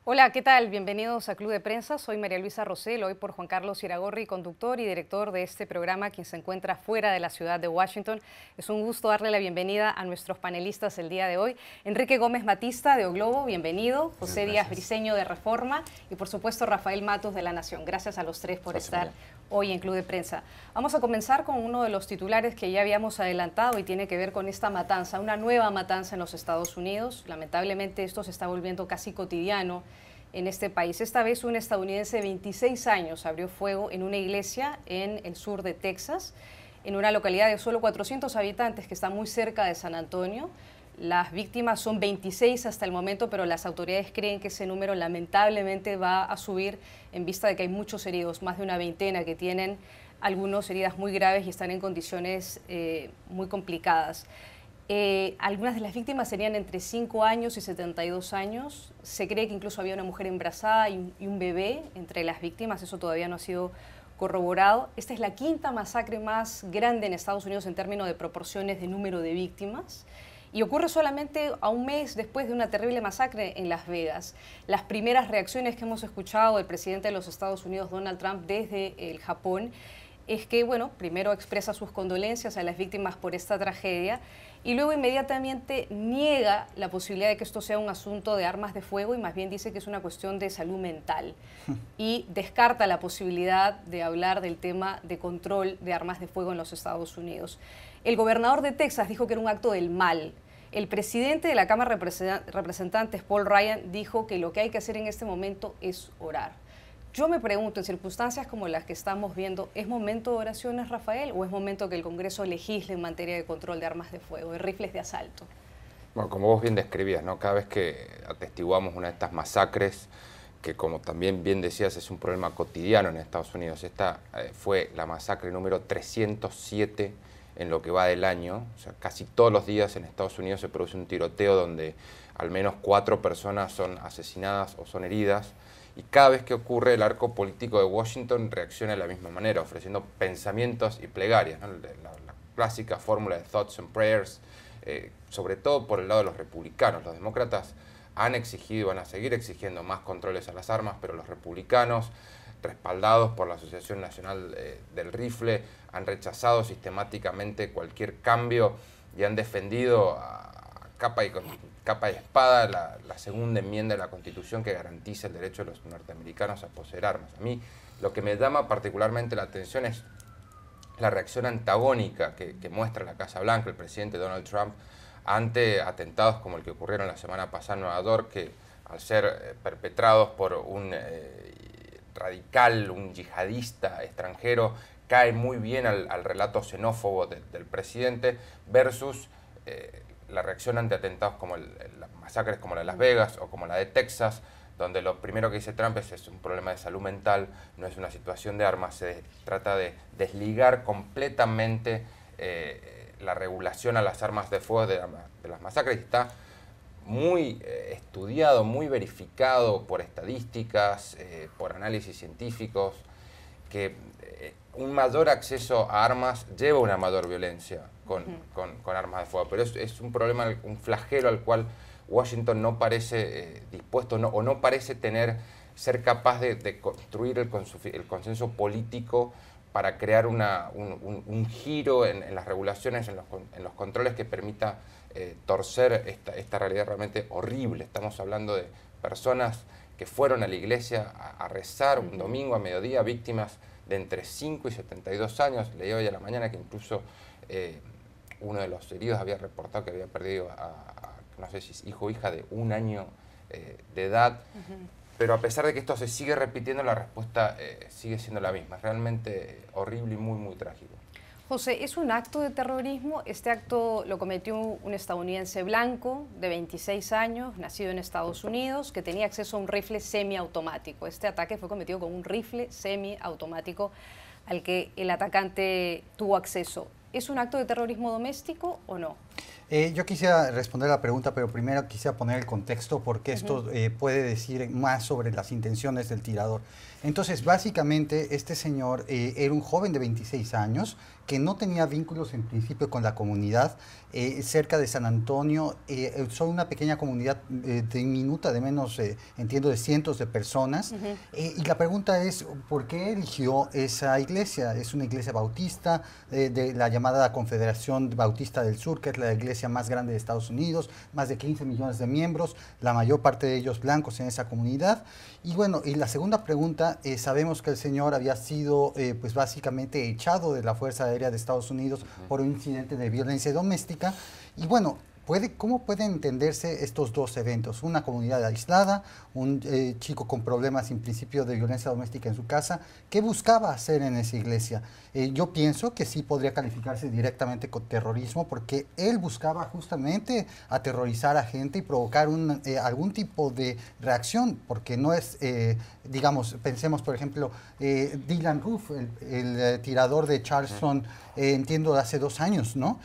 Hola, ¿qué tal? Bienvenidos a Club de Prensa. Soy María Luisa Rosell, hoy por Juan Carlos Iragorri, conductor y director de este programa, quien se encuentra fuera de la ciudad de Washington. Es un gusto darle la bienvenida a nuestros panelistas el día de hoy. Enrique Gómez Matista, de O Globo, bienvenido. José Díaz Briceño, de Reforma. Y por supuesto, Rafael Matus, de La Nación. Gracias a los tres por estar hoy en Club de Prensa. Vamos a comenzar con uno de los titulares que ya habíamos adelantado y tiene que ver con esta matanza, una nueva matanza en los Estados Unidos. Lamentablemente esto se está volviendo casi cotidiano en este país. Esta vez un estadounidense de 26 años abrió fuego en una iglesia en el sur de Texas, en una localidad de solo 400 habitantes que está muy cerca de San Antonio. Las víctimas son 26 hasta el momento, pero las autoridades creen que ese número lamentablemente va a subir en vista de que hay muchos heridos, más de una veintena que tienen algunos heridas muy graves y están en condiciones muy complicadas. Algunas de las víctimas serían entre 5 años y 72 años. Se cree que incluso había una mujer embarazada y un bebé entre las víctimas. Eso todavía no ha sido corroborado. Esta es la quinta masacre más grande en Estados Unidos en términos de proporciones de número de víctimas. Y ocurre solamente a un mes después de una terrible masacre en Las Vegas. Las primeras reacciones que hemos escuchado del presidente de los Estados Unidos, Donald Trump, desde el Japón, es que, bueno, primero expresa sus condolencias a las víctimas por esta tragedia y luego inmediatamente niega la posibilidad de que esto sea un asunto de armas de fuego y más bien dice que es una cuestión de salud mental y descarta la posibilidad de hablar del tema de control de armas de fuego en los Estados Unidos. El gobernador de Texas dijo que era un acto del mal. El presidente de la Cámara de Representantes, Paul Ryan, dijo que lo que hay que hacer en este momento es orar. Yo me pregunto, en circunstancias como las que estamos viendo, ¿es momento de oraciones, Rafael, o es momento que el Congreso legisle en materia de control de armas de fuego, de rifles de asalto? Bueno, como vos bien describías, ¿no? Cada vez que atestiguamos una de estas masacres, que como también bien decías, es un problema cotidiano en Estados Unidos. Esta fue la masacre número 307 en lo que va del año. O sea, casi todos los días en Estados Unidos se produce un tiroteo donde al menos 4 personas son asesinadas o son heridas. Y cada vez que ocurre, el arco político de Washington reacciona de la misma manera, ofreciendo pensamientos y plegarias, ¿no? La clásica fórmula de thoughts and prayers, sobre todo por el lado de los republicanos. Los demócratas han exigido y van a seguir exigiendo más controles a las armas, pero los republicanos, respaldados por la Asociación Nacional del Rifle, han rechazado sistemáticamente cualquier cambio y han defendido a capa y espada la segunda enmienda de la Constitución que garantiza el derecho de los norteamericanos a poseer armas. A mí lo que me llama particularmente la atención es la reacción antagónica que muestra la Casa Blanca, el presidente Donald Trump, ante atentados como el que ocurrieron la semana pasada en Nueva York, que al ser perpetrados por un radical, un yihadista extranjero, cae muy bien al relato xenófobo del presidente, versus la reacción ante atentados como las masacres como la de Las Vegas o como la de Texas, donde lo primero que dice Trump es un problema de salud mental, no es una situación de armas, se trata de desligar completamente la regulación a las armas de fuego de las masacres. Está muy estudiado, muy verificado por estadísticas, por análisis científicos, que un mayor acceso a armas lleva a una mayor violencia con armas de fuego, pero es un problema, un flagelo al cual Washington no parece dispuesto o no parece ser capaz de construir el consenso político para crear un giro en las regulaciones, en los controles que permita torcer esta realidad realmente horrible. Estamos hablando de personas que fueron a la iglesia a rezar un domingo a mediodía, víctimas de entre 5 y 72 años. Leí hoy a la mañana que incluso uno de los heridos había reportado que había perdido no sé si es hijo o hija de 1 año de edad. Pero a pesar de que esto se sigue repitiendo, la respuesta sigue siendo la misma. Es realmente horrible y muy, muy trágico. José, ¿es un acto de terrorismo? Este acto lo cometió un estadounidense blanco de 26 años, nacido en Estados Unidos, que tenía acceso a un rifle semiautomático. Este ataque fue cometido con un rifle semiautomático al que el atacante tuvo acceso. ¿Es un acto de terrorismo doméstico o no? Yo quisiera responder la pregunta, pero primero quisiera poner el contexto porque esto puede decir más sobre las intenciones del tirador. Entonces, básicamente, este señor era un joven de 26 años que no tenía vínculos en principio con la comunidad, cerca de San Antonio. Son una pequeña comunidad diminuta de menos, entiendo, de cientos de personas. Y la pregunta es, ¿por qué eligió esa iglesia? Es una iglesia bautista, de la llamada Confederación Bautista del Sur, que es la iglesia más grande de Estados Unidos, más de 15 millones de miembros, la mayor parte de ellos blancos en esa comunidad. Y bueno, y la segunda pregunta, sabemos que el señor había sido pues básicamente echado de la Fuerza Aérea de Estados Unidos por un incidente de violencia doméstica. Y bueno, ¿cómo pueden entenderse estos dos eventos? Una comunidad aislada, un chico con problemas en principio de violencia doméstica en su casa. ¿Qué buscaba hacer en esa iglesia? Yo pienso que sí podría calificarse directamente con terrorismo porque él buscaba justamente aterrorizar a gente y provocar algún tipo de reacción, porque no es, digamos, pensemos por ejemplo, Dylann Roof, el tirador de Charleston, entiendo, hace 2 años, ¿no?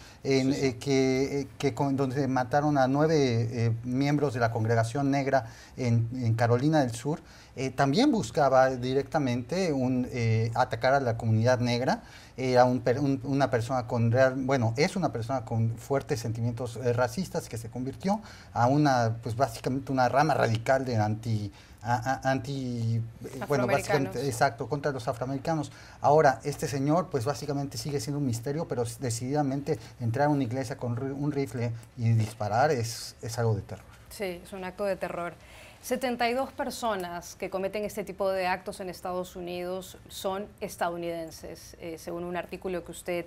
Donde mataron a 9 miembros de la congregación negra en Carolina del Sur. También buscaba directamente atacar a la comunidad negra. Era una persona es una persona con fuertes sentimientos racistas que se convirtió a pues básicamente una rama radical de bueno, básicamente, exacto, contra los afroamericanos. Ahora, este señor, pues básicamente sigue siendo un misterio, pero decididamente entrar a una iglesia con un rifle y disparar es algo de terror. Sí, es un acto de terror. 72 personas que cometen este tipo de actos en Estados Unidos son estadounidenses, según un artículo que usted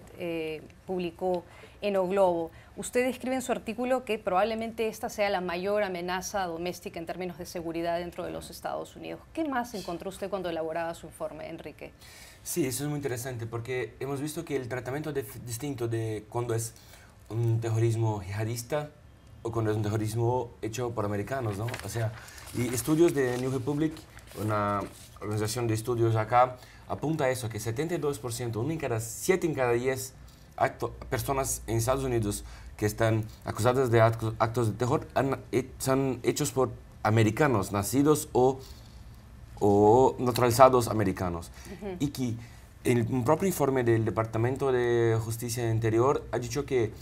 publicó en O Globo. Usted describe en su artículo que probablemente esta sea la mayor amenaza doméstica en términos de seguridad dentro de los Estados Unidos. ¿Qué más encontró usted cuando elaboraba su informe, Enrique? Sí, eso es muy interesante porque hemos visto que el tratamiento distinto de cuando es un terrorismo jihadista o cuando es un terrorismo hecho por americanos, ¿no? O sea, y estudios de New Republic, una organización de estudios acá, apunta a eso, que 72%, 7 en cada 10 personas en Estados Unidos que están acusadas de actos de terror son hechos por americanos, nacidos o naturalizados americanos. Y que un propio informe del Departamento de Justicia Interior ha dicho que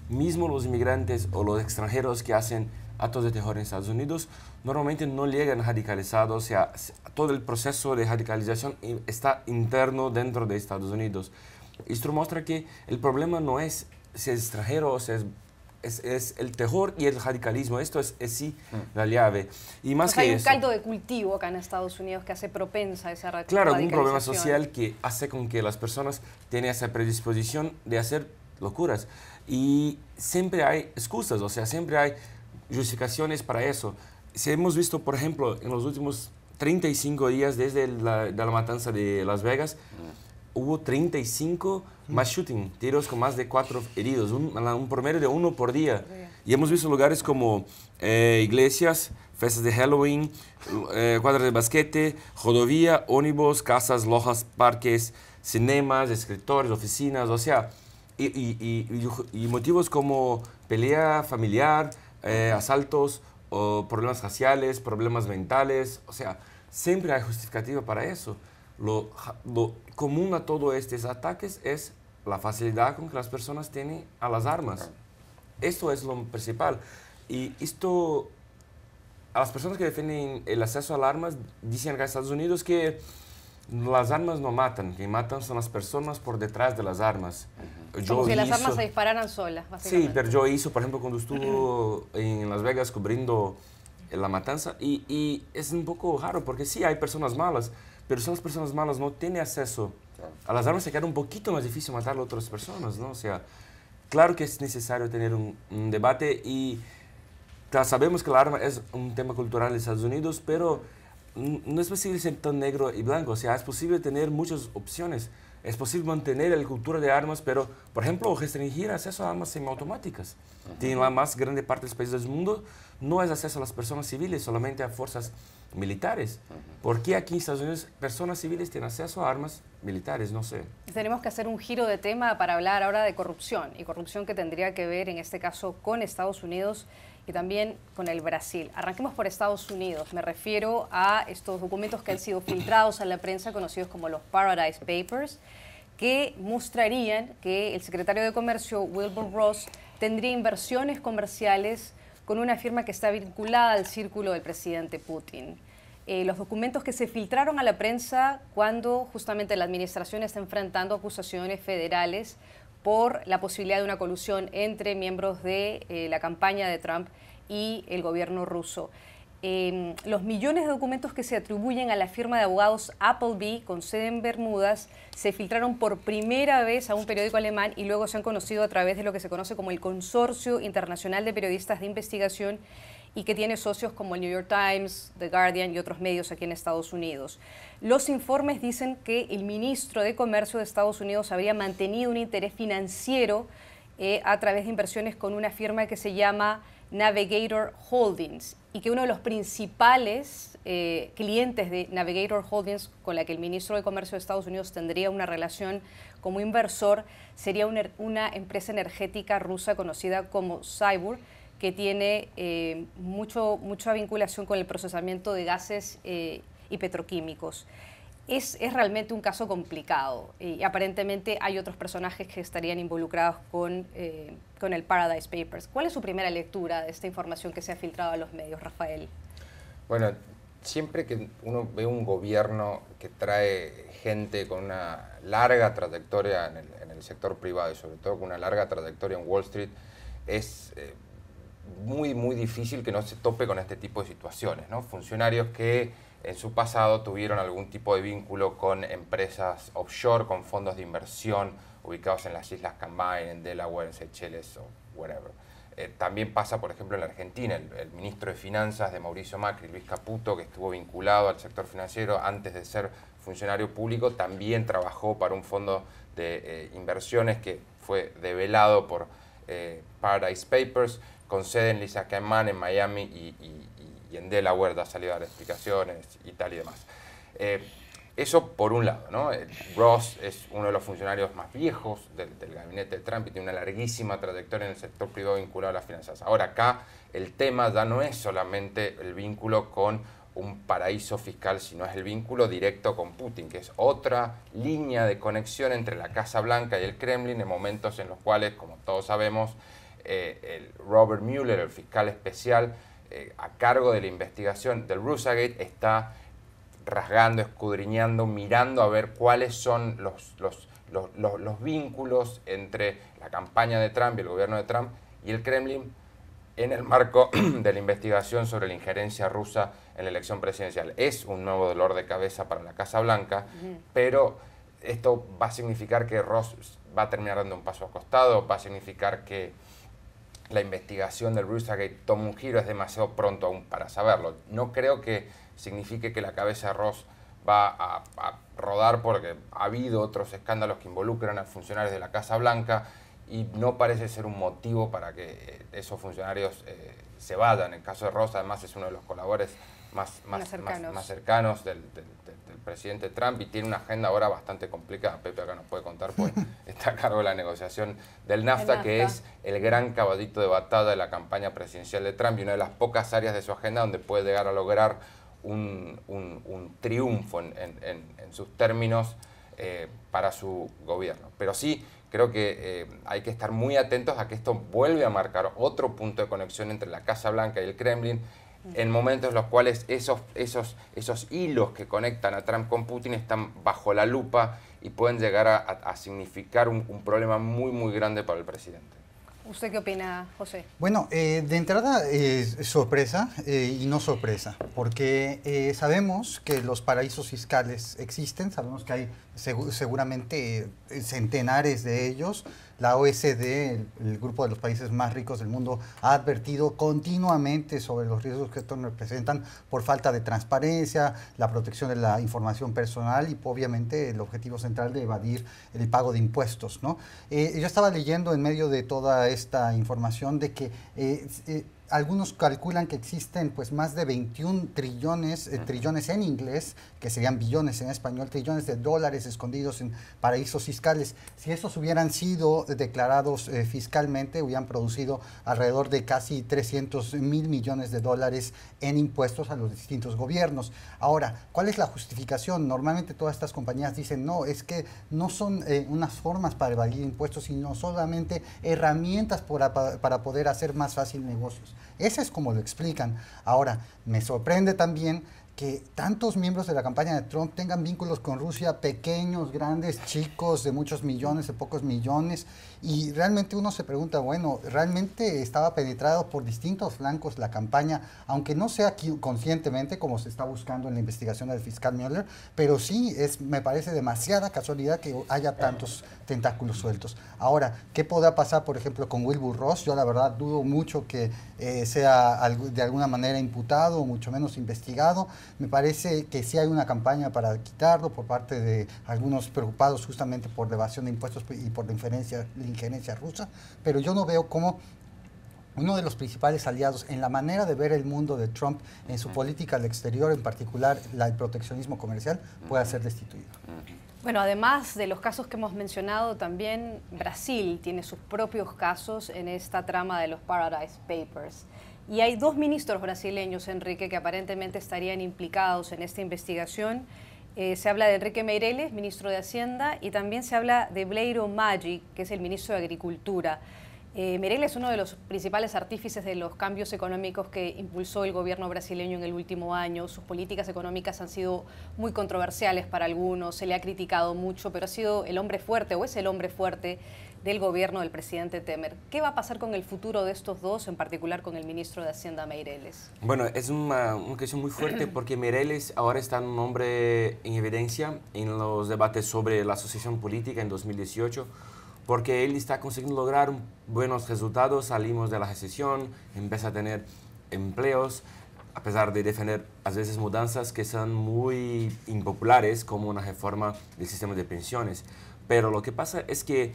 mismo los inmigrantes o los extranjeros que hacen actos de terror en Estados Unidos normalmente no llegan radicalizados, o sea, todo el proceso de radicalización está interno dentro de Estados Unidos. Esto muestra que el problema no es si es extranjero o si es el terror y el radicalismo. Esto es sí la llave. Y más que hay un eso, caldo de cultivo acá en Estados Unidos que hace propensa a esa radicalización. claro, un problema social que hace con que las personas tengan esa predisposición de hacer locuras. Y siempre hay excusas, o sea, siempre hay justificaciones para eso. Si hemos visto, por ejemplo, en los últimos 35 días desde la matanza de Las Vegas, hubo 35 mass shooting, tiros con más de 4 heridos, un promedio de 1 por día. Y hemos visto lugares como iglesias, fiestas de Halloween, cuadras de basquete, rodovía, ónibus, casas, lojas, parques, cinemas, escritores, oficinas, o sea, y motivos como pelea familiar, asaltos, o problemas raciales, problemas mentales, o sea, siempre hay justificativa para eso. Lo común a todos estos ataques es la facilidad con que las personas tienen a las armas. Esto es lo principal. Y esto, a las personas que defienden el acceso a las armas, dicen acá en Estados Unidos que las armas no matan, que matan son las personas por detrás de las armas. Como si las armas se dispararan solas, básicamente. Sí, pero yo hice, por ejemplo, cuando estuve en Las Vegas cubriendo la matanza, y es un poco raro, porque sí hay personas malas, pero son las personas malas no tienen acceso a las armas, se queda un poquito más difícil matar a otras personas, ¿no? O sea, claro que es necesario tener un debate, y sabemos que la arma es un tema cultural en Estados Unidos, pero no es posible ser tan negro y blanco, o sea, es posible tener muchas opciones. Es posible mantener la cultura de armas, pero, por ejemplo, restringir acceso a armas semiautomáticas. En la más grande parte de los países del mundo no es acceso a las personas civiles, solamente a fuerzas militares. ¿Por qué aquí en Estados Unidos personas civiles tienen acceso a armas militares, no sé. Tenemos que hacer un giro de tema para hablar ahora de corrupción, y corrupción que tendría que ver en este caso con Estados Unidos y también con el Brasil. Arranquemos por Estados Unidos. Me refiero a estos documentos que han sido filtrados a la prensa, conocidos como los Paradise Papers, que mostrarían que el secretario de Comercio, Wilbur Ross, tendría inversiones comerciales con una firma que está vinculada al círculo del presidente Putin. Los documentos que se filtraron a la prensa cuando justamente la administración está enfrentando acusaciones federales por la posibilidad de una colusión entre miembros de la campaña de Trump y el gobierno ruso. Los millones de documentos que se atribuyen a la firma de abogados Appleby, con sede en Bermudas, se filtraron por primera vez a un periódico alemán y luego se han conocido a través de lo que se conoce como el Consorcio Internacional de Periodistas de Investigación, y que tiene socios como el New York Times, The Guardian y otros medios aquí en Estados Unidos. Los informes dicen que el ministro de Comercio de Estados Unidos habría mantenido un interés financiero a través de inversiones con una firma que se llama Navigator Holdings, y que uno de los principales clientes de Navigator Holdings, con la que el ministro de Comercio de Estados Unidos tendría una relación como inversor, sería una empresa energética rusa conocida como Cyber, que tiene mucha vinculación con el procesamiento de gases y petroquímicos. Es realmente un caso complicado y aparentemente hay otros personajes que estarían involucrados con el Paradise Papers. ¿Cuál es su primera lectura de esta información que se ha filtrado a los medios, Rafael? Bueno, siempre que uno ve un gobierno que trae gente con una larga trayectoria en el sector privado y sobre todo con una larga trayectoria en Wall Street, es muy difícil que no se tope con este tipo de situaciones, ¿no? Funcionarios que en su pasado tuvieron algún tipo de vínculo con empresas offshore, con fondos de inversión ubicados en las Islas Cayman, en Delaware, en Seychelles o whatever. También pasa, por ejemplo, en la Argentina, el ministro de Finanzas de Mauricio Macri, Luis Caputo, que estuvo vinculado al sector financiero antes de ser funcionario público, también trabajó para un fondo de inversiones que fue develado por Paradise Papers, con sede en Islas Cayman, en Miami y en Delaware, da salido a dar explicaciones y tal y demás. Eso por un lado, ¿no? Ross es uno de los funcionarios más viejos del gabinete de Trump y tiene una larguísima trayectoria en el sector privado vinculado a las finanzas. Ahora acá el tema ya no es solamente el vínculo con un paraíso fiscal, sino es el vínculo directo con Putin, que es otra línea de conexión entre la Casa Blanca y el Kremlin en momentos en los cuales, como todos sabemos, el Robert Mueller, el fiscal especial a cargo de la investigación del Russiagate, está rasgando, escudriñando, mirando a ver cuáles son los vínculos entre la campaña de Trump y el gobierno de Trump y el Kremlin en el marco de la investigación sobre la injerencia rusa en la elección presidencial. Es un nuevo dolor de cabeza para la Casa Blanca, pero esto va a significar que Ross va a terminar dando un paso al costado, va a significar que la investigación del Russiagate toma un giro, es demasiado pronto aún para saberlo. No creo que signifique que la cabeza de Ross va a rodar, porque ha habido otros escándalos que involucran a funcionarios de la Casa Blanca y no parece ser un motivo para que esos funcionarios se vayan. En el caso de Ross, además, es uno de los colaboradores más cercanos del presidente Trump y tiene una agenda ahora bastante complicada. Pepe acá nos puede contar, pues está a cargo de la negociación del NAFTA, que es el gran caballito de batalla de la campaña presidencial de Trump y una de las pocas áreas de su agenda donde puede llegar a lograr un triunfo en sus términos para su gobierno. Pero sí, creo que hay que estar muy atentos a que esto vuelve a marcar otro punto de conexión entre la Casa Blanca y el Kremlin, en momentos en los cuales esos hilos que conectan a Trump con Putin están bajo la lupa y pueden llegar a significar un problema muy grande para el presidente. ¿Usted qué opina, José? Bueno, de entrada sorpresa y no sorpresa, porque sabemos que los paraísos fiscales existen, sabemos que hay seguramente centenares de ellos. La OECD, el grupo de los países más ricos del mundo, ha advertido continuamente sobre los riesgos que estos representan por falta de transparencia, la protección de la información personal y obviamente el objetivo central de evadir el pago de impuestos, ¿no? Yo estaba leyendo en medio de toda esta información de que algunos calculan que existen pues más de 21 trillones, trillones en inglés, que serían billones en español, trillones de dólares escondidos en paraísos fiscales. Si estos hubieran sido declarados fiscalmente, hubieran producido alrededor de casi 300.000 millones de dólares en impuestos a los distintos gobiernos. Ahora, ¿cuál es la justificación? Normalmente todas estas compañías dicen, no, es que no son unas formas para evadir impuestos, sino solamente herramientas para poder hacer más fácil negocios. Ese es como lo explican. Ahora, me sorprende también que tantos miembros de la campaña de Trump tengan vínculos con Rusia, pequeños, grandes, chicos, de muchos millones, de pocos millones, y realmente uno se pregunta, bueno, realmente estaba penetrado por distintos flancos la campaña, aunque no sea conscientemente como se está buscando en la investigación del fiscal Mueller, pero sí me parece demasiada casualidad que haya tantos tentáculos sueltos. Ahora, ¿qué podrá pasar, por ejemplo, con Wilbur Ross? Yo la verdad dudo mucho que sea de alguna manera imputado o mucho menos investigado. Me parece que sí hay una campaña para quitarlo por parte de algunos preocupados justamente por la evasión de impuestos y por la injerencia rusa, pero yo no veo cómo uno de los principales aliados en la manera de ver el mundo de Trump en su política al exterior, en particular el proteccionismo comercial, pueda ser destituido. Bueno, además de los casos que hemos mencionado, también Brasil tiene sus propios casos en esta trama de los Paradise Papers. Y hay 2 ministros brasileños, Enrique, que aparentemente estarían implicados en esta investigación. Se habla de Enrique Meirelles, ministro de Hacienda, y también se habla de Blairo Maggi, que es el ministro de Agricultura. Meirelles es uno de los principales artífices de los cambios económicos que impulsó el gobierno brasileño en el último año. Sus políticas económicas han sido muy controversiales para algunos, se le ha criticado mucho, pero ha sido el hombre fuerte, o es el hombre fuerte, del gobierno del presidente Temer. ¿Qué va a pasar con el futuro de estos dos, en particular con el ministro de Hacienda, Meirelles? Bueno, es una cuestión muy fuerte porque Meirelles ahora está un nombre en evidencia en los debates sobre la asociación política en 2018, porque él está consiguiendo lograr buenos resultados, salimos de la recesión, empieza a tener empleos, a pesar de defender a veces mudanzas que son muy impopulares, como una reforma del sistema de pensiones. Pero lo que pasa es que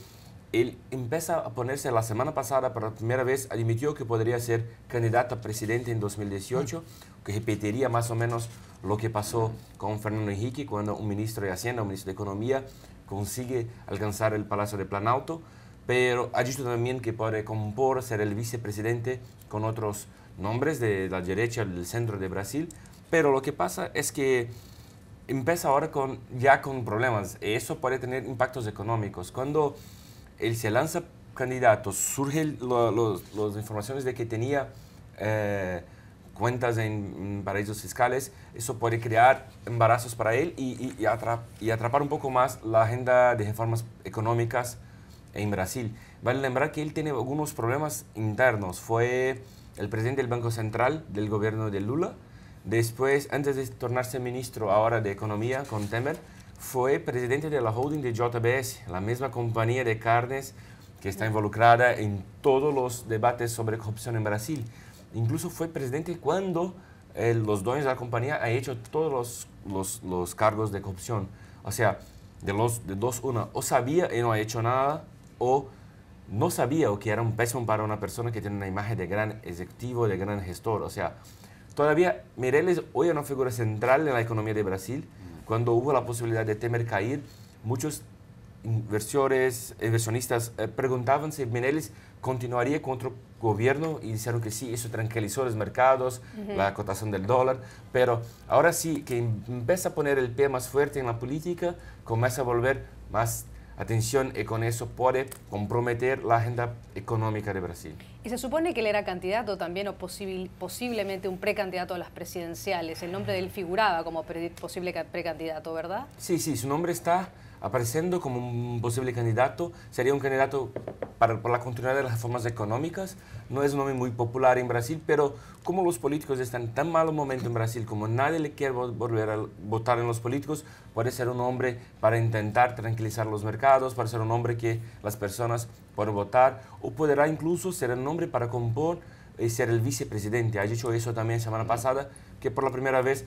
él empieza a ponerse, la semana pasada, por la primera vez, admitió que podría ser candidato a presidente en 2018, que repetiría más o menos lo que pasó con Fernando Henrique, cuando un ministro de Hacienda, un ministro de Economía, consigue alcanzar el Palacio de Planalto, pero ha dicho también que puede compor ser el vicepresidente con otros nombres de la derecha, del centro de Brasil, pero lo que pasa es que empieza ahora ya con problemas, y eso puede tener impactos económicos. Cuando él se lanza candidato, surgen las informaciones de que tenía cuentas en paraísos fiscales, eso puede crear embarazos para él y atrapar un poco más la agenda de reformas económicas en Brasil. Vale lembrar que él tiene algunos problemas internos. Fue el presidente del Banco Central del gobierno de Lula. Después, antes de tornarse ministro ahora de Economía con Temer, fue presidente de la holding de JBS, la misma compañía de carnes que está involucrada en todos los debates sobre corrupción en Brasil. Incluso fue presidente cuando los dueños de la compañía han hecho todos los cargos de corrupción. O sea, de dos, una, o sabía y no ha hecho nada, o no sabía, o que era un pésimo para una persona que tiene una imagen de gran ejecutivo, de gran gestor. O sea, todavía Meirelles hoy es una figura central en la economía de Brasil. Cuando hubo la posibilidad de Temer caer, muchos inversionistas preguntaban si Meirelles continuaría con otro gobierno y dijeron que sí, eso tranquilizó los mercados, la cotación del dólar, pero ahora sí que empieza a poner el pie más fuerte en la política, comienza a volver más atención y con eso puede comprometer la agenda económica de Brasil. Y se supone que él era candidato también o posiblemente un precandidato a las presidenciales. El nombre de él figuraba como posible precandidato, ¿verdad? Sí, su nombre está apareciendo como un posible candidato. Sería un candidato por la continuidad de las reformas económicas. No es un nombre muy popular en Brasil, pero como los políticos están en tan mal momento en Brasil, como nadie le quiere volver a votar en los políticos, puede ser un hombre para intentar tranquilizar los mercados, para ser un hombre que las personas pueden votar, o podrá incluso ser un hombre para compor y ser el vicepresidente. Ha dicho eso también semana pasada, que por la primera vez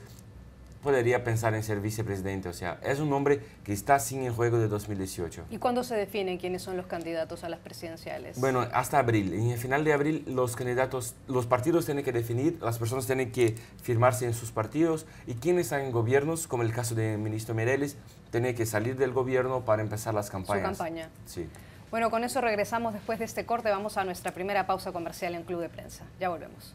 podría pensar en ser vicepresidente. O sea, es un hombre que está sin el juego de 2018. ¿Y cuándo se definen quiénes son los candidatos a las presidenciales? Bueno, hasta abril. En el final de abril los candidatos, los partidos tienen que definir, las personas tienen que firmarse en sus partidos y quienes están en gobiernos, como el caso del ministro Mireles, tienen que salir del gobierno para empezar las campañas. Su campaña. Sí. Bueno, con eso regresamos después de este corte. Vamos a nuestra primera pausa comercial en Club de Prensa. Ya volvemos.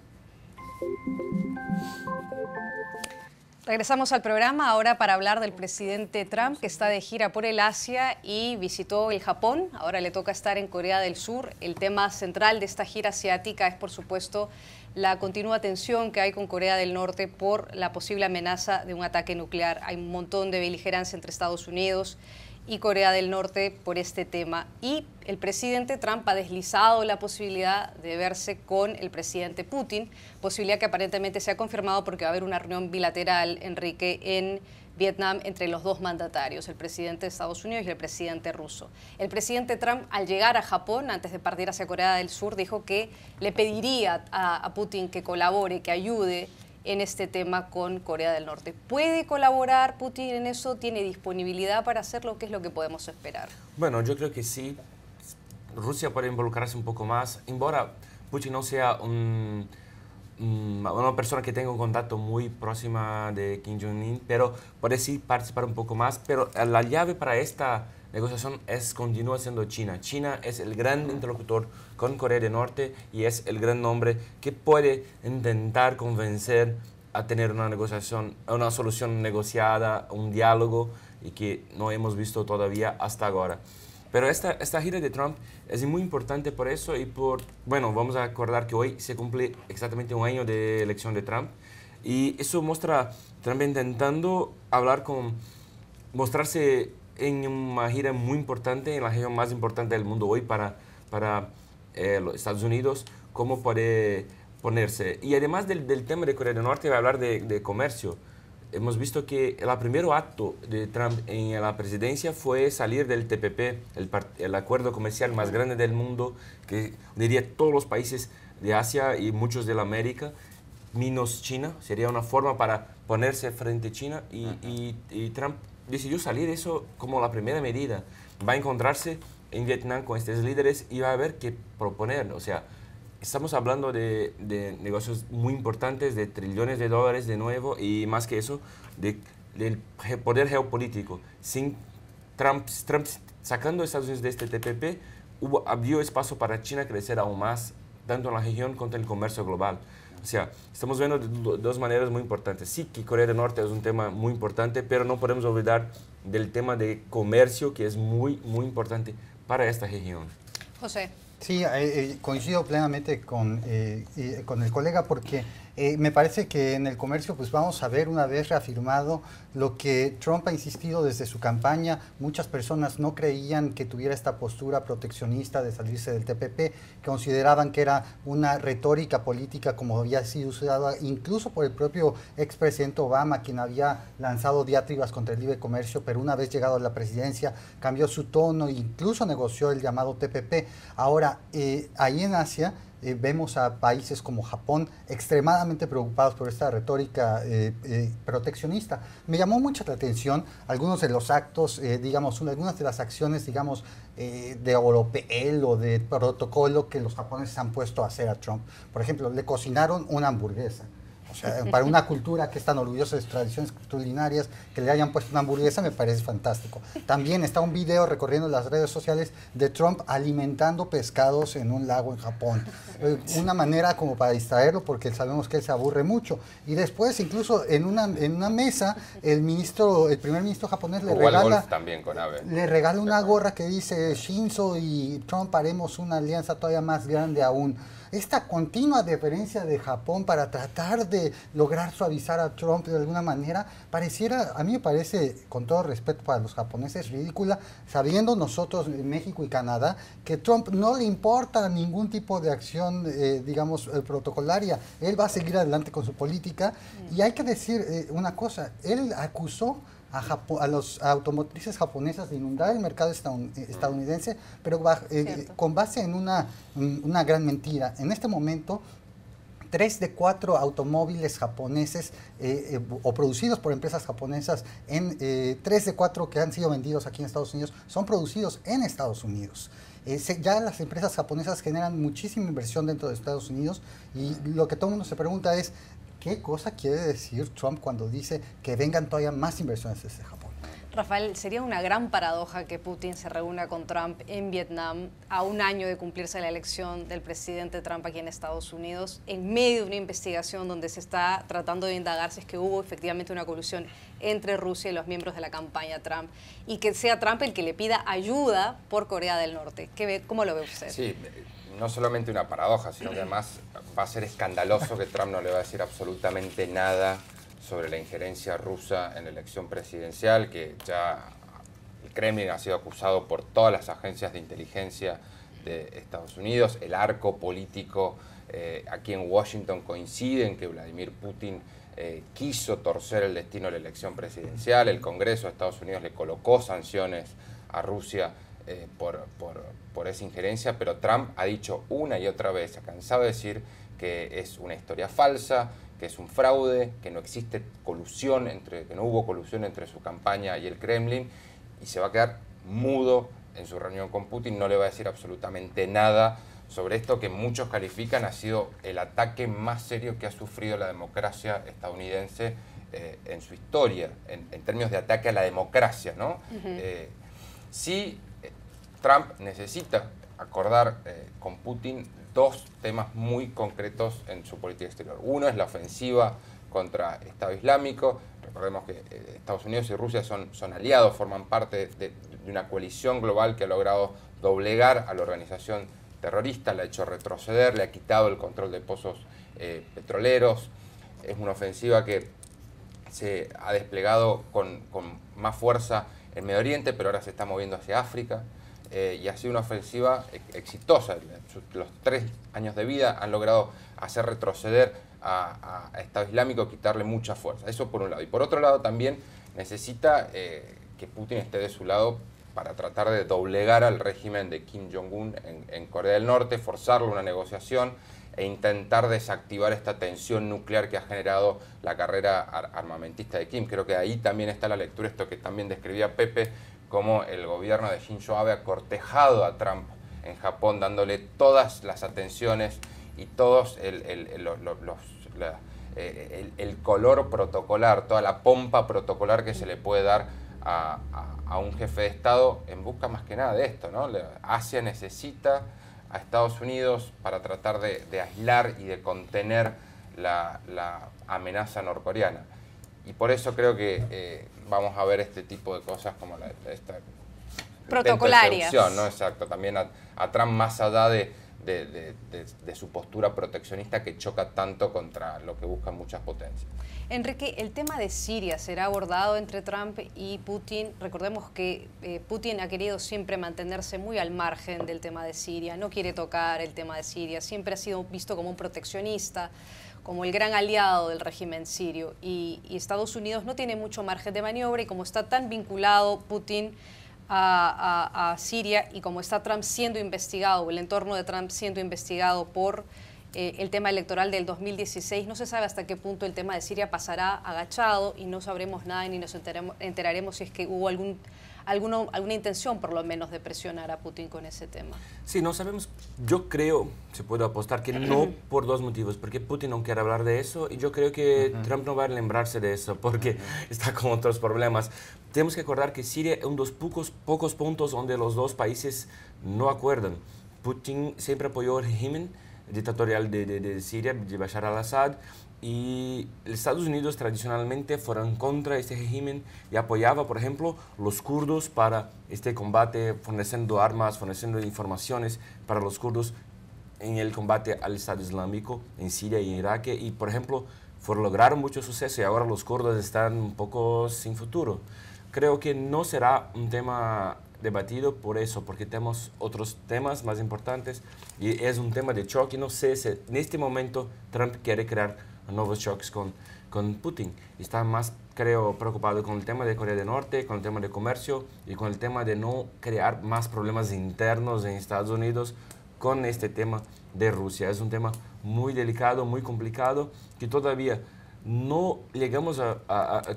Regresamos al programa ahora para hablar del presidente Trump, que está de gira por el Asia y visitó el Japón. Ahora le toca estar en Corea del Sur. El tema central de esta gira asiática es, por supuesto, la continua tensión que hay con Corea del Norte por la posible amenaza de un ataque nuclear. Hay un montón de beligerancia entre Estados Unidos y Corea del Norte por este tema. Y el presidente Trump ha deslizado la posibilidad de verse con el presidente Putin, posibilidad que aparentemente se ha confirmado porque va a haber una reunión bilateral, Enrique, en Vietnam entre los dos mandatarios, el presidente de Estados Unidos y el presidente ruso. El presidente Trump, al llegar a Japón, antes de partir hacia Corea del Sur, dijo que le pediría a Putin que colabore, que ayude en este tema con Corea del Norte. ¿Puede colaborar Putin en eso? ¿Tiene disponibilidad para hacerlo? ¿Qué es lo que podemos esperar? Bueno, yo creo que sí. Rusia puede involucrarse un poco más,embora Putin no sea una persona que tenga un contacto muy próxima de Kim Jong-un, pero puede sí participar un poco más. Pero la llave para esta negociación continúa siendo China. China es el gran interlocutor con Corea del Norte y es el gran nombre que puede intentar convencer a tener una negociación, una solución negociada, un diálogo, y que no hemos visto todavía hasta ahora. Pero esta gira de Trump es muy importante por eso y bueno, vamos a acordar que hoy se cumple exactamente un año de elección de Trump y eso muestra Trump intentando mostrarse en una gira muy importante, en la región más importante del mundo hoy para los Estados Unidos, cómo puede ponerse. Y además del tema de Corea del Norte, va a hablar de comercio. Hemos visto que el primer acto de Trump en la presidencia fue salir del TPP, el acuerdo comercial más grande del mundo, que uniría todos los países de Asia y muchos de la América, menos China. Sería una forma para ponerse frente a China y Trump decidió salir eso como la primera medida. Va a encontrarse en Vietnam con estos líderes y va a ver qué proponer. O sea, estamos hablando de negocios muy importantes, de trillones de dólares de nuevo y más que eso, del poder geopolítico. Sin Trump sacando a Estados Unidos de este TPP, abrió espacio para China crecer aún más, tanto en la región como en el comercio global. O sea, estamos viendo de dos maneras muy importantes. Sí que Corea del Norte es un tema muy importante, pero no podemos olvidar del tema de comercio, que es muy, muy importante para esta región. José. Sí, coincido plenamente con el colega porque me parece que en el comercio pues vamos a ver una vez reafirmado lo que Trump ha insistido desde su campaña. Muchas personas no creían que tuviera esta postura proteccionista de salirse del TPP, consideraban que era una retórica política como había sido usada incluso por el propio expresidente Obama, quien había lanzado diatribas contra el libre comercio, pero una vez llegado a la presidencia cambió su tono e incluso negoció el llamado TPP. Ahora, ahí en Asia vemos a países como Japón extremadamente preocupados por esta retórica proteccionista. Me llamó mucho la atención algunos de los actos, digamos, algunas de las acciones, digamos, de oropel o de protocolo que los japoneses han puesto a hacer a Trump. Por ejemplo, le cocinaron una hamburguesa. O sea, para una cultura que es tan orgullosa de sus tradiciones culinarias, que le hayan puesto una hamburguesa me parece fantástico. También está un video recorriendo las redes sociales de Trump alimentando pescados en un lago en Japón. Una manera como para distraerlo, porque sabemos que él se aburre mucho. Y después, incluso en una mesa, el primer ministro japonés le regala una gorra que dice Shinzo y Trump haremos una alianza todavía más grande aún. Esta continua deferencia de Japón para tratar de lograr suavizar a Trump de alguna manera, a mí me parece, con todo respeto para los japoneses, ridícula, sabiendo nosotros en México y Canadá que Trump no le importa ningún tipo de acción, digamos, protocolaria. Él va a seguir adelante con su política y hay que decir una cosa, él acusó a las automotrices japonesas de inundar el mercado estadounidense, pero con base en una gran mentira. En este momento, 3 de 4 automóviles japoneses o producidos por empresas japonesas, 3 de 4 que han sido vendidos aquí en Estados Unidos son producidos en Estados Unidos. Ya las empresas japonesas generan muchísima inversión dentro de Estados Unidos y lo que todo el mundo se pregunta es ¿qué cosa quiere decir Trump cuando dice que vengan todavía más inversiones desde Japón? Rafael, sería una gran paradoja que Putin se reúna con Trump en Vietnam a un año de cumplirse la elección del presidente Trump aquí en Estados Unidos, en medio de una investigación donde se está tratando de indagar si es que hubo efectivamente una colusión entre Rusia y los miembros de la campaña Trump, y que sea Trump el que le pida ayuda por Corea del Norte. ¿Cómo lo ve usted? Sí, no solamente una paradoja, sino que además va a ser escandaloso que Trump no le va a decir absolutamente nada sobre la injerencia rusa en la elección presidencial, que ya el Kremlin ha sido acusado por todas las agencias de inteligencia de Estados Unidos. El arco político aquí en Washington coincide en que Vladimir Putin quiso torcer el destino de la elección presidencial. El Congreso de Estados Unidos le colocó sanciones a Rusia por esa injerencia, pero Trump ha dicho una y otra vez, ha cansado de decir que es una historia falsa, que es un fraude, que no existe colusión, que no hubo colusión entre su campaña y el Kremlin, y se va a quedar mudo en su reunión con Putin, no le va a decir absolutamente nada sobre esto que muchos califican ha sido el ataque más serio que ha sufrido la democracia estadounidense en su historia, en términos de ataque a la democracia, ¿no? Sí, Trump necesita acordar con Putin dos temas muy concretos en su política exterior. Uno es la ofensiva contra Estado Islámico. Recordemos que Estados Unidos y Rusia son aliados, forman parte de una coalición global que ha logrado doblegar a la organización terrorista, la ha hecho retroceder, le ha quitado el control de pozos petroleros. Es una ofensiva que se ha desplegado con más fuerza en Medio Oriente, pero ahora se está moviendo hacia África. Y ha sido una ofensiva exitosa. Los 3 años de vida han logrado hacer retroceder a Estado Islámico, quitarle mucha fuerza. Eso por un lado. Y por otro lado también necesita que Putin esté de su lado para tratar de doblegar al régimen de Kim Jong-un en Corea del Norte, forzarlo a una negociación e intentar desactivar esta tensión nuclear que ha generado la carrera armamentista de Kim. Creo que ahí también está la lectura, esto que también describía Pepe, cómo el gobierno de Shinzo Abe ha cortejado a Trump en Japón, dándole todas las atenciones y todos el color protocolar, toda la pompa protocolar que se le puede dar a un jefe de Estado en busca más que nada de esto, ¿no? Asia necesita a Estados Unidos para tratar de aislar y de contener la amenaza norcoreana. Y por eso creo que vamos a ver este tipo de cosas como esta protocolarias, seducción, ¿no? Exacto, también a Trump más allá de su postura proteccionista que choca tanto contra lo que buscan muchas potencias. Enrique, el tema de Siria será abordado entre Trump y Putin. Recordemos que Putin ha querido siempre mantenerse muy al margen del tema de Siria, no quiere tocar el tema de Siria, siempre ha sido visto como un proteccionista, como el gran aliado del régimen sirio, y Estados Unidos no tiene mucho margen de maniobra, y como está tan vinculado Putin a Siria y como está Trump siendo investigado, el entorno de Trump siendo investigado por el tema electoral del 2016, no se sabe hasta qué punto el tema de Siria pasará agachado y no sabremos nada ni nos enteraremos si es que hubo alguna intención por lo menos de presionar a Putin con ese tema. Sí, no sabemos. Yo creo, se puede apostar que no por dos motivos, porque Putin no quiere hablar de eso y yo creo que Trump no va a lembrarse de eso porque está con otros problemas. Tenemos que acordar que Siria es uno de los pocos puntos donde los dos países no acuerdan. Putin siempre apoyó el régimen dictatorial de Siria, de Bashar al-Assad, y Estados Unidos tradicionalmente fueron contra este régimen y apoyaba, por ejemplo, los kurdos para este combate, forneciendo armas, forneciendo informaciones para los kurdos en el combate al Estado Islámico en Siria y en Irak. Y, por ejemplo, lograron mucho suceso y ahora los kurdos están un poco sin futuro. Creo que no será un tema debatido por eso, porque tenemos otros temas más importantes y es un tema de choque. No sé si en este momento Trump quiere crear nuevos choques con Putin. Está más, creo, preocupado con el tema de Corea del Norte, con el tema de comercio y con el tema de no crear más problemas internos en Estados Unidos con este tema de Rusia. Es un tema muy delicado, muy complicado, que todavía no llegamos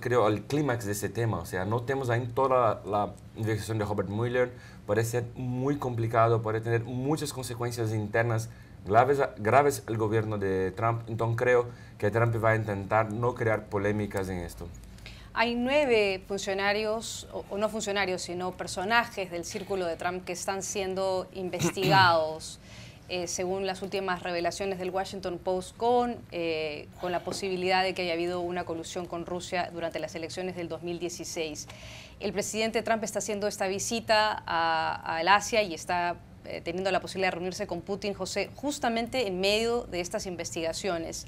creo, al clímax de ese tema. O sea, no tenemos ahí toda la investigación de Robert Mueller. Puede ser muy complicado, puede tener muchas consecuencias internas graves al gobierno de Trump. Entonces creo que Trump va a intentar no crear polémicas en esto. Hay 9 funcionarios, o no funcionarios, sino personajes del círculo de Trump que están siendo investigados, según las últimas revelaciones del Washington Post, con la posibilidad de que haya habido una colusión con Rusia durante las elecciones del 2016. El presidente Trump está haciendo esta visita al Asia y está teniendo la posibilidad de reunirse con Putin, José, justamente en medio de estas investigaciones.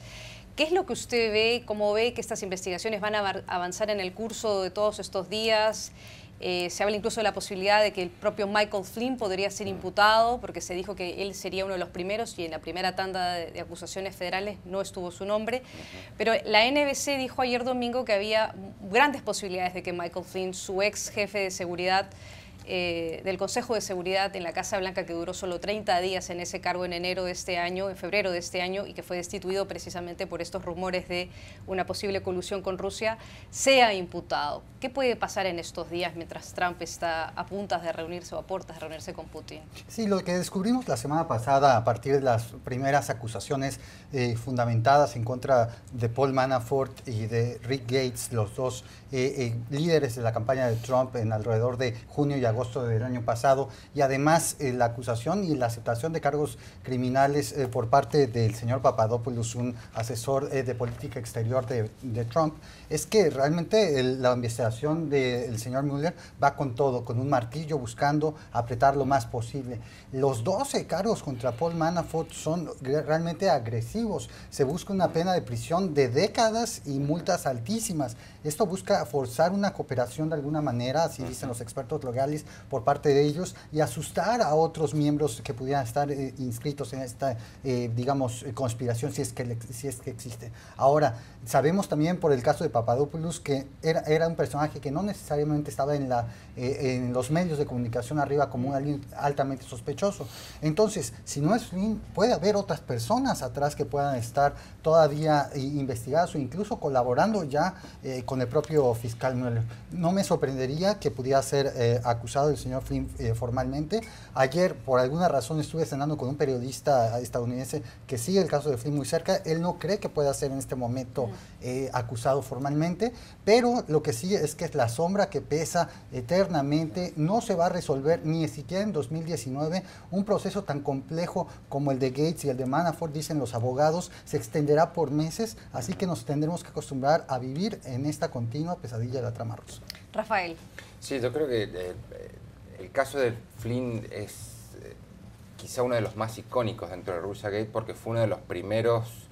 ¿Qué es lo que usted ve, cómo ve que estas investigaciones van a avanzar en el curso de todos estos días? Se habla incluso de la posibilidad de que el propio Michael Flynn podría ser imputado, porque se dijo que él sería uno de los primeros y en la primera tanda de acusaciones federales no estuvo su nombre. Pero la NBC dijo ayer domingo que había grandes posibilidades de que Michael Flynn, su ex jefe de seguridad, del Consejo de Seguridad en la Casa Blanca, que duró solo 30 días en ese cargo en enero de este año, en febrero de este año, y que fue destituido precisamente por estos rumores de una posible colusión con Rusia, sea imputado. ¿Qué puede pasar en estos días mientras Trump está a puntas de reunirse o a puertas de reunirse con Putin? Sí, lo que descubrimos la semana pasada a partir de las primeras acusaciones fundamentadas en contra de Paul Manafort y de Rick Gates, los dos líderes de la campaña de Trump en alrededor de junio y agosto del año pasado, y además la acusación y la aceptación de cargos criminales por parte del señor Papadopoulos, un asesor de política exterior de Trump, es que realmente la investigación del señor Mueller va con todo, con un martillo, buscando apretar lo más posible. Los 12 cargos contra Paul Manafort son realmente agresivos. Se busca una pena de prisión de décadas y multas altísimas. Esto busca forzar una cooperación de alguna manera, así dicen los expertos legales, por parte de ellos, y asustar a otros miembros que pudieran estar inscritos en esta, digamos, conspiración, si es que existe. Ahora, sabemos también por el caso de Papadopoulos que era un personaje que no necesariamente estaba en los medios de comunicación arriba como alguien altamente sospechoso. Entonces, si no es Flynn, puede haber otras personas atrás que puedan estar todavía investigadas o incluso colaborando ya con el propio fiscal Mueller. No me sorprendería que pudiera ser acusado el señor Flynn formalmente. Ayer, por alguna razón, estuve cenando con un periodista estadounidense que sigue el caso de Flynn muy cerca. Él no cree que pueda ser en este momento acusado formalmente, pero lo que sí es que es la sombra que pesa eternamente. No se va a resolver ni siquiera en 2019. Un proceso tan complejo como el de Gates y el de Manafort, dicen los abogados, se extenderá por meses, así que nos tendremos que acostumbrar a vivir en esta continua pesadilla de la trama rusa. Rafael. Sí, yo creo que el caso de Flynn es quizá uno de los más icónicos dentro de Russiagate, porque fue uno de los primeros,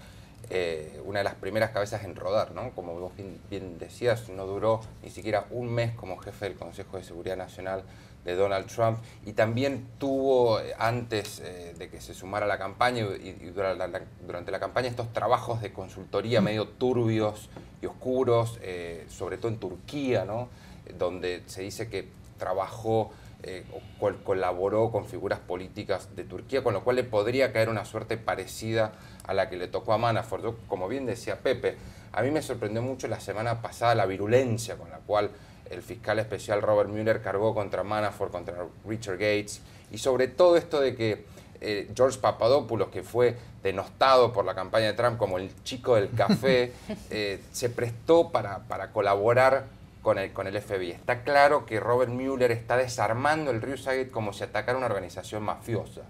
una de las primeras cabezas en rodar, ¿no? Como vos bien decías, no duró ni siquiera un mes como jefe del Consejo de Seguridad Nacional de Donald Trump, y también tuvo, antes de que se sumara a la campaña y durante la campaña, estos trabajos de consultoría medio turbios y oscuros, sobre todo en Turquía, ¿no? Donde se dice que trabajó o colaboró con figuras políticas de Turquía, con lo cual le podría caer una suerte parecida a la que le tocó a Manafort. Yo, como bien decía Pepe, a mí me sorprendió mucho la semana pasada la virulencia con la cual el fiscal especial Robert Mueller cargó contra Manafort, contra Richard Gates, y sobre todo esto de que George Papadopoulos, que fue denostado por la campaña de Trump como el chico del café, se prestó para colaborar con el FBI. Está claro que Robert Mueller está desarmando el Russiagate como si atacara una organización mafiosa,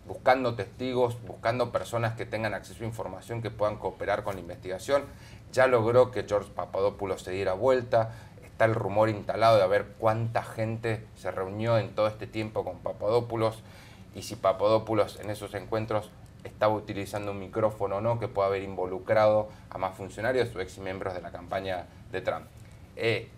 buscando testigos, buscando personas que tengan acceso a información que puedan cooperar con la investigación. Ya logró que George Papadopoulos se diera vuelta. Está el rumor instalado de ver cuánta gente se reunió en todo este tiempo con Papadopoulos, y si Papadopoulos en esos encuentros estaba utilizando un micrófono o no que pueda haber involucrado a más funcionarios o ex miembros de la campaña de Trump.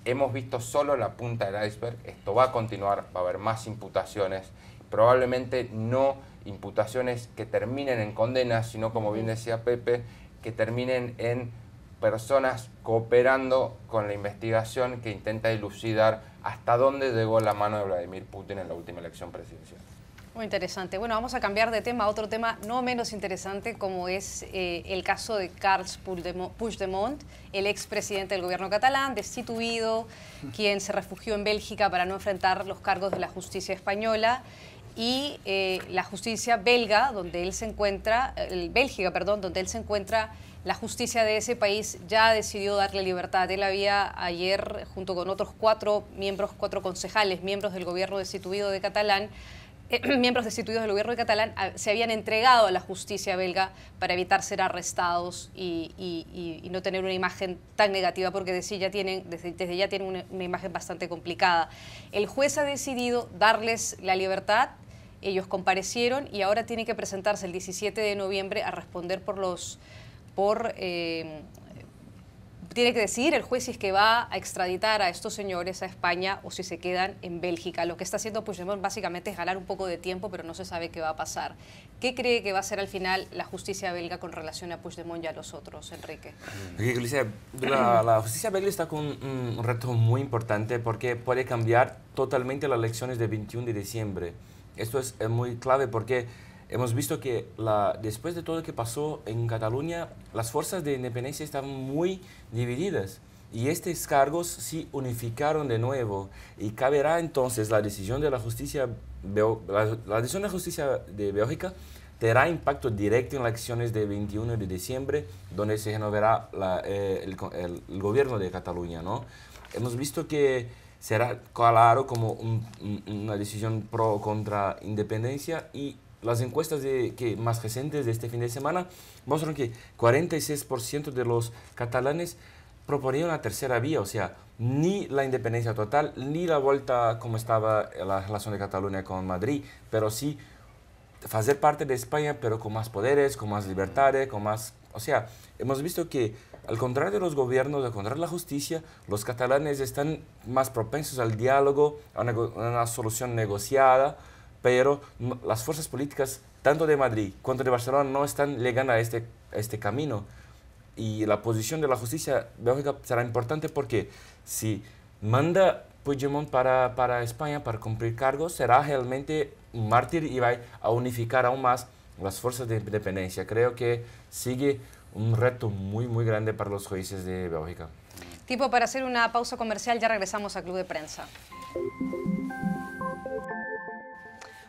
Hemos visto solo la punta del iceberg. Esto va a continuar, va a haber más imputaciones, probablemente no imputaciones que terminen en condenas, sino, como bien decía Pepe, que terminen en personas cooperando con la investigación que intenta dilucidar hasta dónde llegó la mano de Vladimir Putin en la última elección presidencial. Muy interesante. Bueno, vamos a cambiar de tema a otro tema no menos interesante, como es el caso de Carles Puigdemont, el expresidente del gobierno catalán, destituido, quien se refugió en Bélgica para no enfrentar los cargos de la justicia española. Y la justicia belga, donde él se encuentra, Bélgica, perdón, donde él se encuentra, la justicia de ese país ya decidió darle libertad. Él había ayer, junto con otros cuatro concejales, miembros del gobierno destituido de Catalán, miembros destituidos del gobierno de Catalán, se habían entregado a la justicia belga para evitar ser arrestados y no tener una imagen tan negativa, porque desde ya tienen una imagen bastante complicada. El juez ha decidido darles la libertad. Ellos comparecieron y ahora tienen que presentarse el 17 de noviembre a responder tiene que decidir el juez si es que va a extraditar a estos señores a España o si se quedan en Bélgica. Lo que está haciendo Puigdemont básicamente es ganar un poco de tiempo, pero no se sabe qué va a pasar. ¿Qué cree que va a hacer al final la justicia belga con relación a Puigdemont y a los otros, Enrique? La justicia belga está con un reto muy importante porque puede cambiar totalmente las elecciones del 21 de diciembre. Esto es muy clave porque hemos visto que después de todo lo que pasó en Cataluña, las fuerzas de independencia estaban muy divididas y estos cargos sí unificaron de nuevo y caberá entonces la decisión de la justicia, la decisión de la justicia de Bélgica tendrá impacto directo en las elecciones del 21 de diciembre, donde se renovará el gobierno de Cataluña, ¿no? Hemos visto que será claro como una decisión pro o contra independencia y las encuestas más recientes de este fin de semana muestran que 46% de los catalanes proponían una tercera vía, o sea, ni la independencia total, ni la vuelta como estaba la relación de Cataluña con Madrid, pero sí hacer parte de España, pero con más poderes, con más libertades, con más... O sea, hemos visto que al contrario de los gobiernos, al contrario de la justicia, los catalanes están más propensos al diálogo, a una solución negociada, pero las fuerzas políticas, tanto de Madrid cuanto de Barcelona, no están llegando a este camino. Y la posición de la justicia belga será importante porque si manda Puigdemont para España para cumplir cargos, será realmente un mártir y va a unificar aún más las fuerzas de independencia. Creo que sigue un reto muy, muy grande para los jueces de Bélgica. Tiempo para hacer una pausa comercial, ya regresamos a Club de Prensa.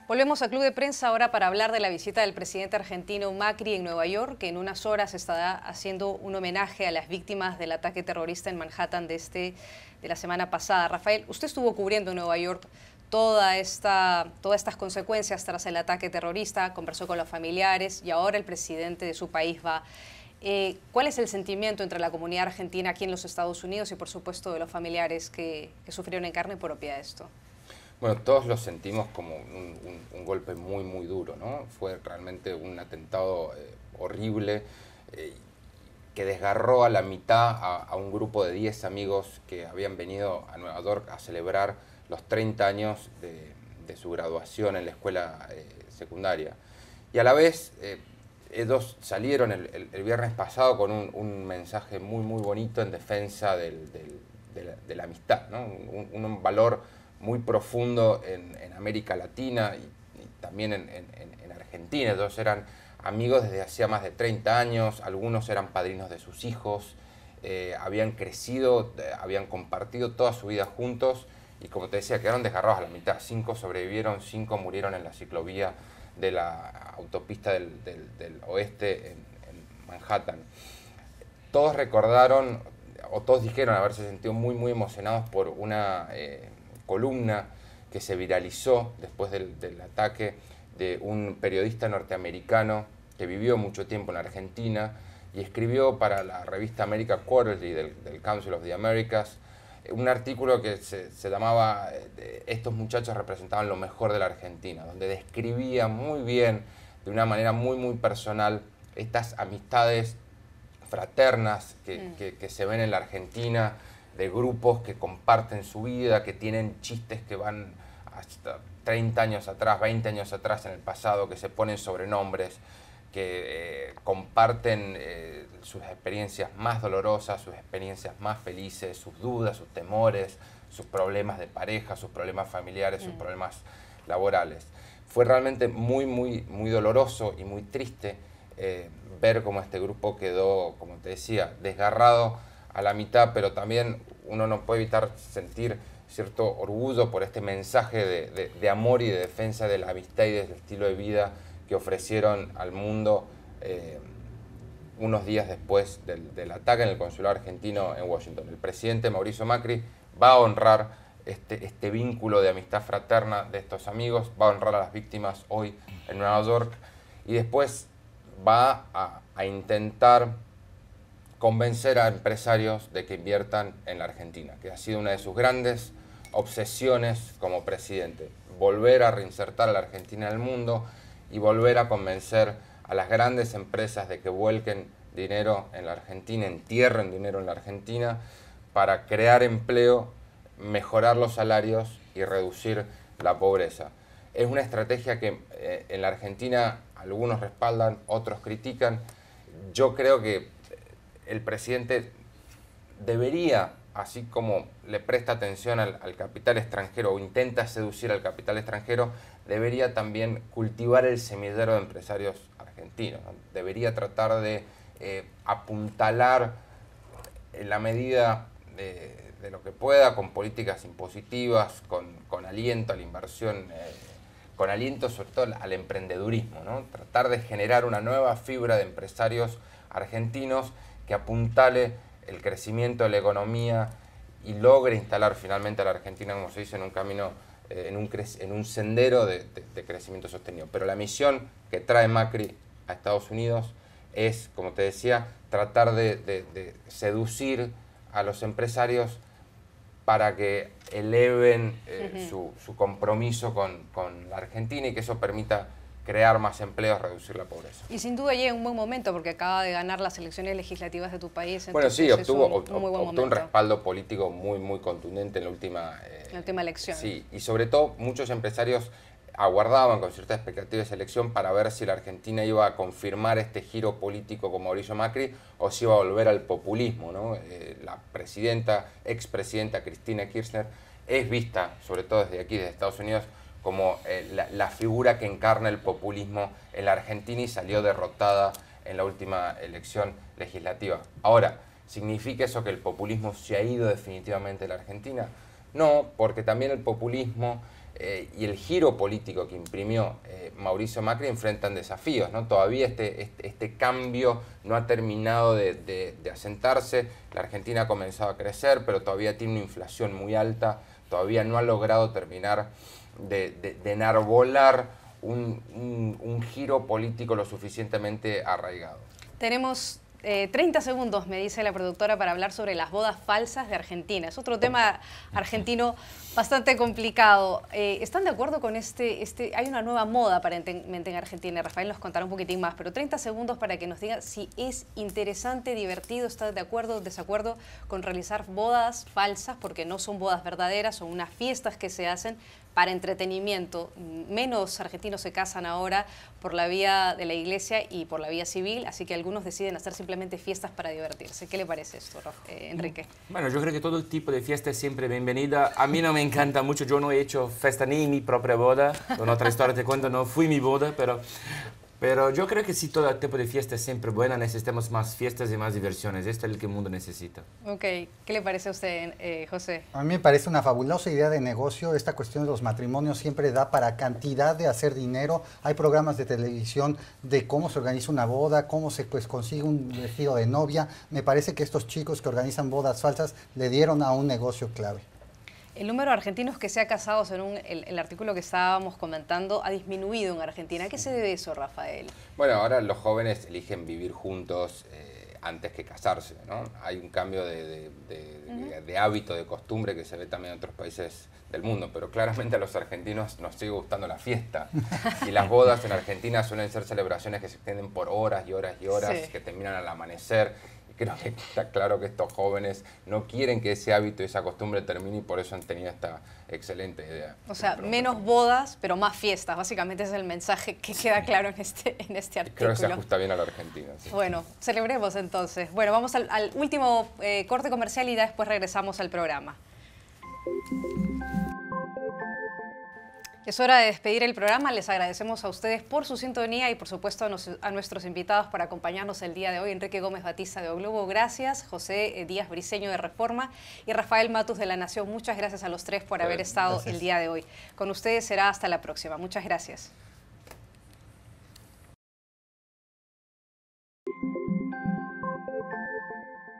Volvemos a Club de Prensa ahora para hablar de la visita del presidente argentino Macri en Nueva York, que en unas horas estará haciendo un homenaje a las víctimas del ataque terrorista en Manhattan de la semana pasada. Rafael, usted estuvo cubriendo en Nueva York todas estas consecuencias tras el ataque terrorista, conversó con los familiares y ahora el presidente de su país va. ¿Cuál es el sentimiento entre la comunidad argentina aquí en los Estados Unidos y por supuesto de los familiares que sufrieron en carne propia esto? Bueno, todos lo sentimos como un golpe muy, muy duro, ¿no? Fue realmente un atentado horrible que desgarró a la mitad a un grupo de 10 amigos que habían venido a Nueva York a celebrar los 30 años de su graduación en la escuela secundaria. Y a la vez, ellos salieron el viernes pasado con un mensaje muy, muy bonito en defensa de la amistad, ¿no? Un valor muy profundo en América Latina y también en Argentina. Ellos eran amigos desde hacía más de 30 años, algunos eran padrinos de sus hijos, habían crecido, habían compartido toda su vida juntos y como te decía, quedaron desgarrados a la mitad. 5 sobrevivieron, 5 murieron en la ciclovía de la autopista del oeste en Manhattan. Todos recordaron, o todos dijeron haberse sentido muy, muy emocionados por una columna que se viralizó después del ataque de un periodista norteamericano que vivió mucho tiempo en Argentina y escribió para la revista America Quarterly del Council of the Americas un artículo que se llamaba Estos muchachos representaban lo mejor de la Argentina, donde describía muy bien, de una manera muy, muy personal, estas amistades fraternas que se ven en la Argentina, de grupos que comparten su vida, que tienen chistes que van hasta 30 años atrás, 20 años atrás en el pasado, que se ponen sobrenombres, que comparten sus experiencias más dolorosas, sus experiencias más felices, sus dudas, sus temores, sus problemas de pareja, sus problemas familiares, sus problemas laborales. fue realmente muy doloroso y muy triste ver cómo este grupo quedó, como te decía, desgarrado a la mitad, pero también uno no puede evitar sentir cierto orgullo por este mensaje de amor y de defensa de la amistad y del estilo de vida que ofrecieron al mundo unos días después del ataque en el consulado argentino en Washington. El presidente Mauricio Macri va a honrar este vínculo de amistad fraterna de estos amigos, va a honrar a las víctimas hoy en Nueva York y después va a intentar convencer a empresarios de que inviertan en la Argentina, que ha sido una de sus grandes obsesiones como presidente. Volver a reinsertar a la Argentina en el mundo y volver a convencer a las grandes empresas de que vuelquen dinero en la Argentina, entierren dinero en la Argentina para crear empleo, mejorar los salarios y reducir la pobreza. Es una estrategia que en la Argentina algunos respaldan, otros critican. Yo creo que el presidente debería, así como le presta atención al capital extranjero o intenta seducir al capital extranjero, debería también cultivar el semillero de empresarios argentinos, ¿no? Debería tratar de apuntalar en la medida de lo que pueda, con políticas impositivas, con aliento a la inversión, con aliento sobre todo al emprendedurismo, ¿no? Tratar de generar una nueva fibra de empresarios argentinos que apuntale el crecimiento de la economía y logre instalar finalmente a la Argentina, como se dice, en un camino, en un sendero de crecimiento sostenido. Pero la misión que trae Macri a Estados Unidos es, como te decía, tratar de seducir a los empresarios para que eleven su compromiso con la Argentina y que eso permita crear más empleos, reducir la pobreza. Y sin duda llega en un buen momento porque acaba de ganar las elecciones legislativas de tu país. Bueno, sí, obtuvo un un respaldo político muy contundente en la última elección. Sí, y sobre todo muchos empresarios aguardaban con cierta expectativa esa elección para ver si la Argentina iba a confirmar este giro político con Mauricio Macri o si iba a volver al populismo, ¿no? La expresidenta Cristina Kirchner es vista, sobre todo desde aquí, desde Estados Unidos, como la figura que encarna el populismo en la Argentina y salió derrotada en la última elección legislativa. Ahora, ¿significa eso que el populismo se ha ido definitivamente de la Argentina? No, porque también el populismo y el giro político que imprimió Mauricio Macri enfrentan desafíos, ¿no? Todavía este cambio no ha terminado de asentarse, la Argentina ha comenzado a crecer, pero todavía tiene una inflación muy alta, todavía no ha logrado terminar de enarbolar un giro político lo suficientemente arraigado. Tenemos 30 segundos, me dice la productora, para hablar sobre las bodas falsas de Argentina. Es otro tema argentino bastante complicado. ¿Están de acuerdo con hay una nueva moda aparentemente en Argentina? Rafael nos contará un poquitín más, pero 30 segundos para que nos diga si es interesante, divertido, está de acuerdo o desacuerdo con realizar bodas falsas, porque no son bodas verdaderas, son unas fiestas que se hacen para entretenimiento. Menos argentinos se casan ahora por la vía de la iglesia y por la vía civil, así que algunos deciden hacer simplemente fiestas para divertirse. ¿Qué le parece esto, Enrique? Bueno, yo creo que todo tipo de fiesta es siempre bienvenida. A mí no me encanta mucho, yo no he hecho fiesta ni mi propia boda. Con otra historia te cuento, no fui mi boda, pero yo creo que sí, todo tipo de fiesta es siempre buena, necesitamos más fiestas y más diversiones, esto es lo que el mundo necesita. Ok, ¿qué le parece a usted, José? A mí me parece una fabulosa idea de negocio, esta cuestión de los matrimonios siempre da para cantidad de hacer dinero, hay programas de televisión de cómo se organiza una boda, cómo se consigue un vestido de novia, me parece que estos chicos que organizan bodas falsas le dieron a un negocio clave. El número de argentinos que se ha casado, según el artículo que estábamos comentando, ha disminuido en Argentina. ¿A qué se debe eso, Rafael? Bueno, ahora los jóvenes eligen vivir juntos antes que casarse, ¿no? Hay un cambio de hábito, de costumbre que se ve también en otros países del mundo, pero claramente a los argentinos nos sigue gustando la fiesta. Y las bodas en Argentina suelen ser celebraciones que se extienden por horas y horas y horas, sí, que terminan al amanecer. Creo que está claro que estos jóvenes no quieren que ese hábito y esa costumbre termine y por eso han tenido esta excelente idea. O sea, menos bodas, pero más fiestas. Básicamente ese es el mensaje que queda claro en este artículo. Creo que se ajusta bien a la Argentina. Sí. Bueno, celebremos entonces. Bueno, vamos al último corte comercial y después regresamos al programa. Es hora de despedir el programa. Les agradecemos a ustedes por su sintonía y por supuesto a nuestros invitados por acompañarnos el día de hoy. Enrique Gómez Batista de O Globo, gracias. José Díaz Briceño de Reforma y Rafael Matus de La Nación. Muchas gracias a los tres por haber estado el día de hoy. Con ustedes será hasta la próxima. Muchas gracias.